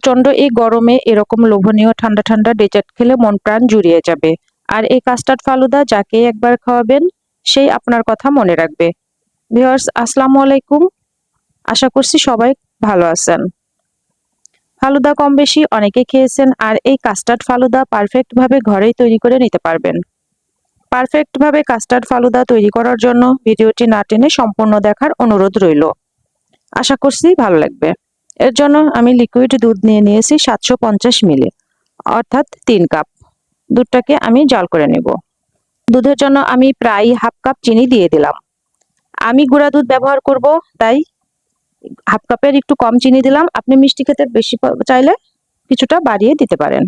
প্রচন্ড এই গরমে এরকম লোভনীয় ঠান্ডা ঠান্ডা ডেজার্ট খেলে মন প্রাণ জুড়িয়ে যাবে। আর এই কাস্টার্ড ফালুদা যাকে একবার খাওয়াবেন সেই আপনার কথা মনে রাখবে। ভিউয়ার্স, আসসালামু আলাইকুম। আশা করছি সবাই ভালো আছেন। ফালুদা কম বেশি অনেকে খেয়েছেন, আর এই কাস্টার্ড ফালুদা পারফেক্ট ভাবে ঘরেই তৈরি করে নিতে পারবেন। পারফেক্ট ভাবে কাস্টার্ড ফালুদা তৈরি করার জন্য ভিডিওটি না টেনে সম্পূর্ণ দেখার অনুরোধ রইল। আশা করছি ভালো লাগবে। এর জন্য আমি লিকুইড দুধ নিয়ে নিয়েছি 750 মিলি, অর্থাৎ 3 কাপ। দুধটাকে আমি জাল করে নেব। দুধের জন্য আমি প্রায় হাফ কাপ চিনি দিয়ে দিলাম। আমি গুঁড়া দুধ ব্যবহার করব, তাই হাফ কাপের একটু কম চিনি দিলাম। আপনি মিষ্টি খেতে বেশি চাইলে কিছুটা বাড়িয়ে দিতে পারেন।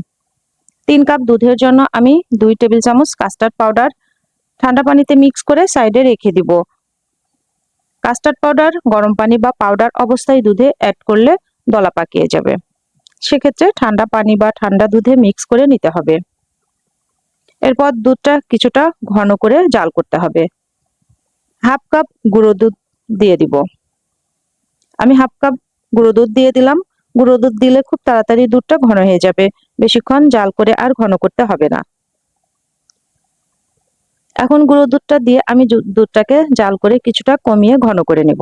3 কাপ দুধের জন্য আমি 2 টেবিল চামচ কাস্টার্ড পাউডার ঠান্ডা পানিতে মিক্স করে সাইডে রেখে দিব। কাস্টার্ড পাউডার গরম পানি বা পাউডার অবস্থায় দুধে অ্যাড করলে দলা পাকিয়ে যাবে। সেক্ষেত্রে ঠান্ডা পানি বা ঠান্ডা দুধে মিক্স করে নিতে হবে। এরপর দুধটা কিছুটা ঘন করে জাল করতে হবে। হাফ কাপ গুঁড়ো দুধ দিয়ে দিব। আমি হাফ কাপ গুঁড়ো দুধ দিয়ে দিলাম। গুঁড়ো দুধ দিলে খুব তাড়াতাড়ি দুধটা ঘন হয়ে যাবে, বেশিক্ষণ জাল করে আর ঘন করতে হবে না। এখন গুঁড়ো দুধটা দিয়ে আমি দুধটাকে জাল করে কিছুটা কমিয়ে ঘন করে নেব।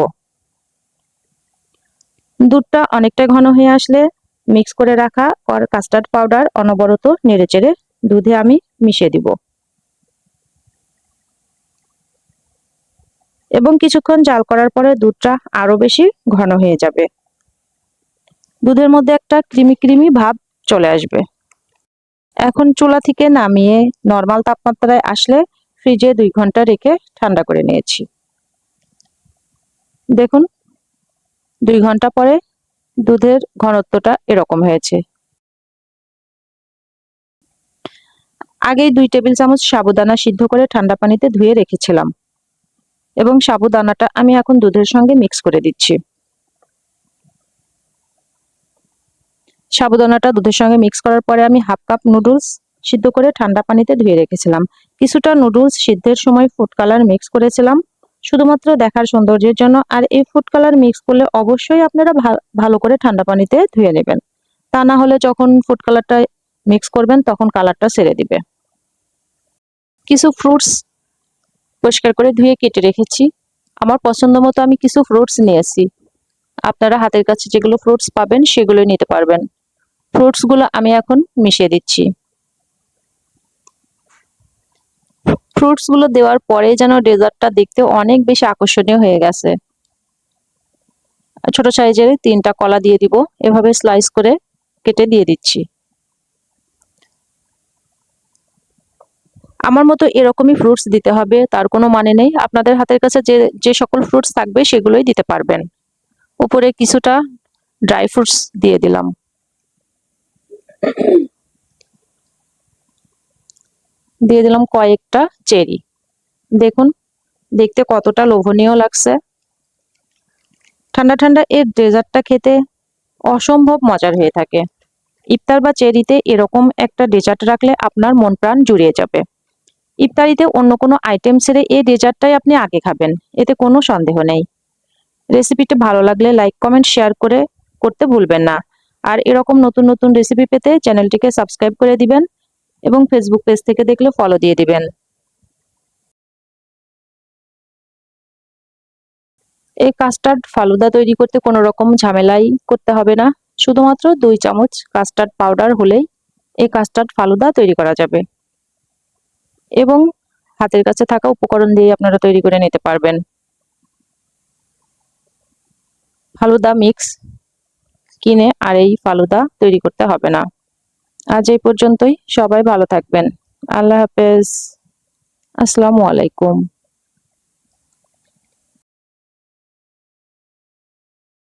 দুধটা অনেকটা ঘন হয়ে আসলে মিক্স করে রাখা কাস্টার্ড পাউডার অনবরত নেড়েচেড়ে দুধে আমি মিশিয়ে দিব এবং কিছুক্ষণ জাল করার পরে দুধটা আরো বেশি ঘন হয়ে যাবে। দুধের মধ্যে একটা ক্রিমি ক্রিমি ভাব চলে আসবে। এখন চুলা থেকে নামিয়ে নরমাল তাপমাত্রায় আসলে ফ্রিজে 2 ঘন্টা রেখে ঠান্ডা করে নিয়েছি। দেখুন 2 ঘন্টা পরে দুধের ঘনত্বটা এরকম হয়েছে। আগেই 2 টেবিল চামচ সাবুদানা সিদ্ধ করে ঠান্ডা পানিতে ধুয়ে রেখেছিলাম এবং সাবুদানাটা আমি এখন দুধের সঙ্গে মিক্স করে দিচ্ছি। সাবুদানাটা দুধের সঙ্গে মিক্স করার পরে আমি হাফ কাপ নুডলস সিদ্ধ করে ঠান্ডা পানিতে ধুয়ে রেখেছিলাম। কিছুটা নুডলস সিদ্ধের সময় ফুড কালার মিক্স করেছিলাম শুধুমাত্র দেখার সৌন্দর্যের জন্য। আর এই ফুড কালার মিক্স করলে অবশ্যই আপনারা ভালো করে ঠান্ডা পানিতে ধুয়ে নেবেন, তা না হলে যখন ফুড কালারটা মিক্স করবেন তখন কালারটা ছেড়ে দিবে। কিছু ফ্রুটস পরিষ্কার করে ধুয়ে কেটে রেখেছি। আমার পছন্দ মতো আমি কিছু ফ্রুটস নিয়েছি। আপনারা হাতের কাছে যেগুলো ফ্রুটস পাবেন সেগুলো নিতে পারবেন। ফ্রুটস গুলো আমি এখন মিশিয়ে দিচ্ছি। ফ্রুটস গুলো দেওয়ার পরে যেন ডেজার্টটা দেখতে অনেক বেশি আকর্ষণীয় হয়ে গেছে। ছোট সাইজের 3টা কলা দিয়ে দিব, এভাবে স্লাইস করে কেটে দিয়ে দিচ্ছি। আমার মতো এরকমই ফ্রুটস দিতে হবে তার কোনো মানে নেই। আপনাদের হাতের কাছে যে সকল ফ্রুটস থাকবে সেগুলোই দিতে পারবেন। উপরে কিছুটা ড্রাই ফ্রুটস দিয়ে দিলাম। দিয়ে দিলাম কয়েকটা চেরি। দেখুন দেখতে কতটা লোভনীয় লাগছে। ঠান্ডা ঠান্ডা এর ডেজার্টটা খেতে অসম্ভব মজার হয়ে থাকে। ইফতার বা চেরিতে এরকম একটা ডেজার্ট রাখলে আপনার মন প্রাণ জুড়িয়ে যাবে। ইফতারিতে অন্য কোনো আইটেম ছেড়ে এই ডেজার্টটাই আপনি আগে খাবেন, এতে কোনো সন্দেহ নেই। রেসিপিটা ভালো লাগলে লাইক কমেন্ট শেয়ার করতে ভুলবেন না। আর এরকম নতুন নতুন রেসিপি পেতে চ্যানেলটিকে সাবস্ক্রাইব করে দিবেন এবং ফেসবুক পেজ থেকে দেখলে ফলো দিয়ে দিবেন। এই কাস্টার্ড ফালুদা তৈরি করতে কোনো রকম ঝামেলাই করতে হবে না। শুধুমাত্র 2 চামচ কাস্টার্ড পাউডার হলেই এই কাস্টার্ড ফালুদা তৈরি করা যাবে এবং হাতের কাছে থাকা উপকরণ দিয়ে আপনারা তৈরি করে নিতে পারবেন। ফালুদা মিক্স কিনে আর এই ফালুদা তৈরি করতে হবে না। আজ এই পর্যন্তই। সবাই ভালো থাকবেন। আল্লাহ হাফেজ। আসসালামু আলাইকুম।